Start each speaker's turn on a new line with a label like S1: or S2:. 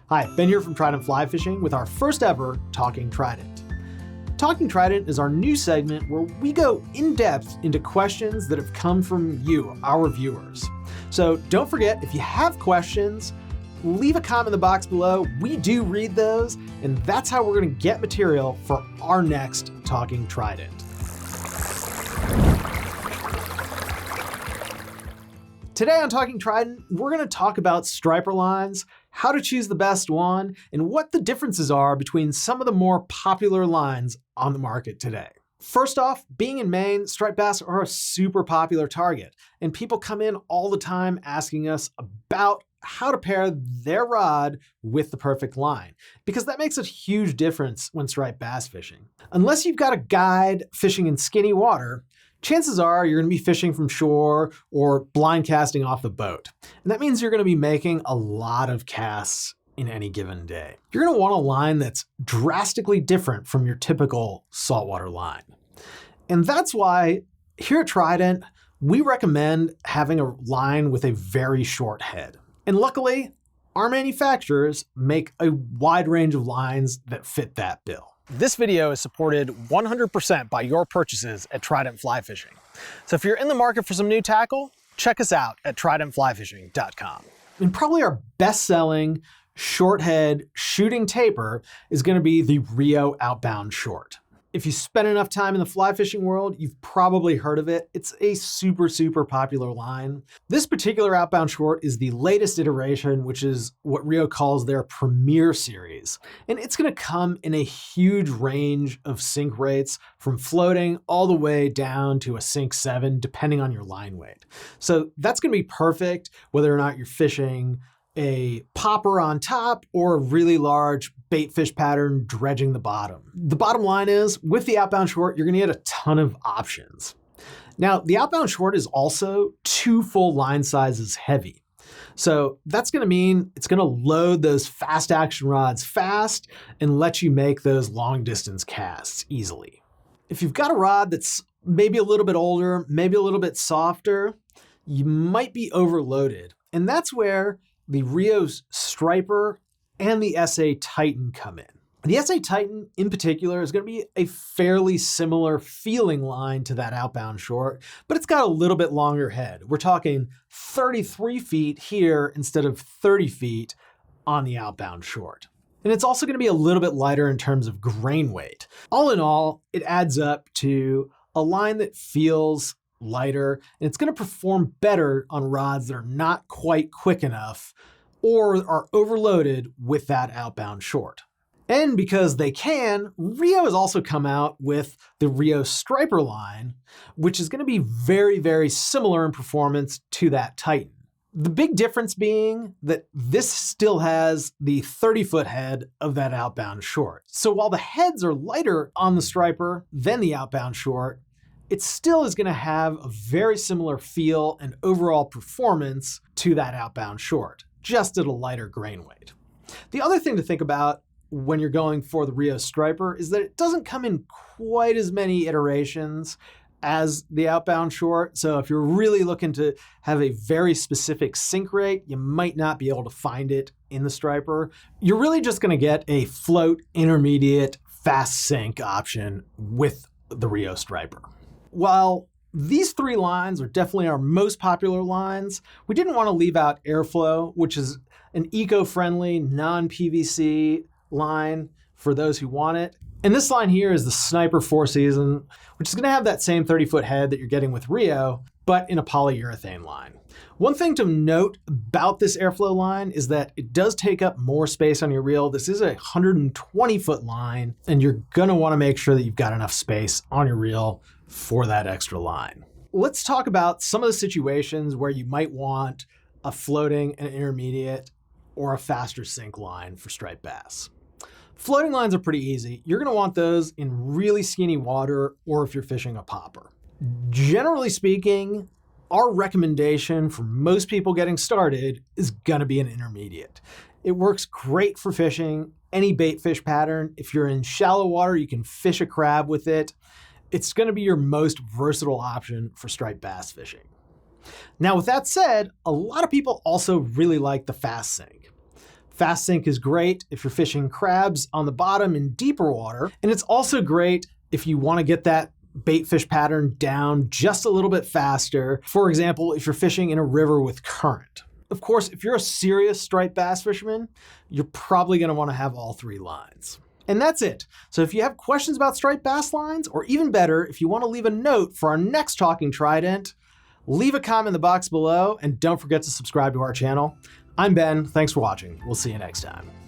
S1: Hi, Ben here from Trident Fly Fishing with our first ever Talking Trident. Talking Trident is our new segment where we go in depth into questions that have come from you, our viewers. So don't forget, if you have questions, leave a comment in the box below. We do read those, and that's how we're going to get material for our next Talking Trident. Today on Talking Trident, we're going to talk about striper lines, how to choose the best one, and what the differences are between some of the more popular lines on the market today. First off, being in Maine, striped bass are a super popular target, and people come in all the time asking us about how to pair their rod with the perfect line, because that makes a huge difference when striped bass fishing. Unless you've got a guide fishing in skinny water, chances are you're going to be fishing from shore or blind casting off the boat. And that means you're going to be making a lot of casts in any given day. You're going to want a line that's drastically different from your typical saltwater line. And that's why here at Trident, we recommend having a line with a very short head. And luckily, our manufacturers make a wide range of lines that fit that bill. This video is supported 100% by your purchases at Trident Fly Fishing. So if you're in the market for some new tackle, check us out at tridentflyfishing.com. And probably our best-selling short head shooting taper is going to be the Rio Outbound short. If you spend enough time in the fly fishing world, you've probably heard of it. It's a super popular line. This particular Outbound short is the latest iteration, which is what Rio calls their Premier series. And it's going to come in a huge range of sink rates, from floating all the way down to a sink 7, depending on your line weight. So that's going to be perfect whether or not you're fishing a popper on top or a really large bait fish pattern dredging the bottom. The bottom line is, with the Outbound short, you're gonna get a ton of options. Now, the Outbound short is also 2 full line sizes heavy. So that's gonna mean it's gonna load those fast action rods fast and let you make those long distance casts easily. If you've got a rod that's maybe a little bit older, maybe a little bit softer, you might be overloaded. And that's where the Rio Striper and the SA Titan come in. The SA Titan in particular is going to be a fairly similar feeling line to that Outbound short, but it's got a little bit longer head. We're talking 33 feet here instead of 30 feet on the Outbound short. And it's also going to be a little bit lighter in terms of grain weight. All in all, it adds up to a line that feels lighter, and it's going to perform better on rods that are not quite quick enough or are overloaded with that Outbound short. And because they can, Rio has also come out with the Rio Striper line, which is going to be very similar in performance to that Titan. The big difference being that this still has the 30-foot head of that Outbound short. So while the heads are lighter on the Striper than the Outbound short, it still is going to have a very similar feel and overall performance to that Outbound short, just at a lighter grain weight. The other thing to think about when you're going for the Rio Striper is that it doesn't come in quite as many iterations as the Outbound short. So if you're really looking to have a very specific sink rate, you might not be able to find it in the Striper. You're really just going to get a float, intermediate, fast sink option with the Rio Striper. While these 3 lines are definitely our most popular lines, we didn't want to leave out Airflo, which is an eco-friendly, non-PVC line for those who want it. And this line here is the Sniper 4-season, which is going to have that same 30-foot head that you're getting with Rio, but in a polyurethane line. One thing to note about this Airflo line is that it does take up more space on your reel. This is a 120-foot line, and you're going to want to make sure that you've got enough space on your reel for that extra line. Let's talk about some of the situations where you might want a floating, an intermediate, or a faster sink line for striped bass. Floating lines are pretty easy. You're going to want those in really skinny water or if you're fishing a popper. Generally speaking, our recommendation for most people getting started is going to be an intermediate. It works great for fishing any bait fish pattern. If you're in shallow water, you can fish a crab with it. It's going to be your most versatile option for striped bass fishing. Now, with that said, a lot of people also really like the fast sink. Fast sink is great if you're fishing crabs on the bottom in deeper water, and it's also great if you want to get that bait fish pattern down just a little bit faster. For example, if you're fishing in a river with current. Of course, if you're a serious striped bass fisherman, you're probably going to want to have all 3 lines. And that's it. So if you have questions about striped bass lines, or even better, if you want to leave a note for our next Talking Trident, leave a comment in the box below, and don't forget to subscribe to our channel. I'm Ben. Thanks for watching. We'll see you next time.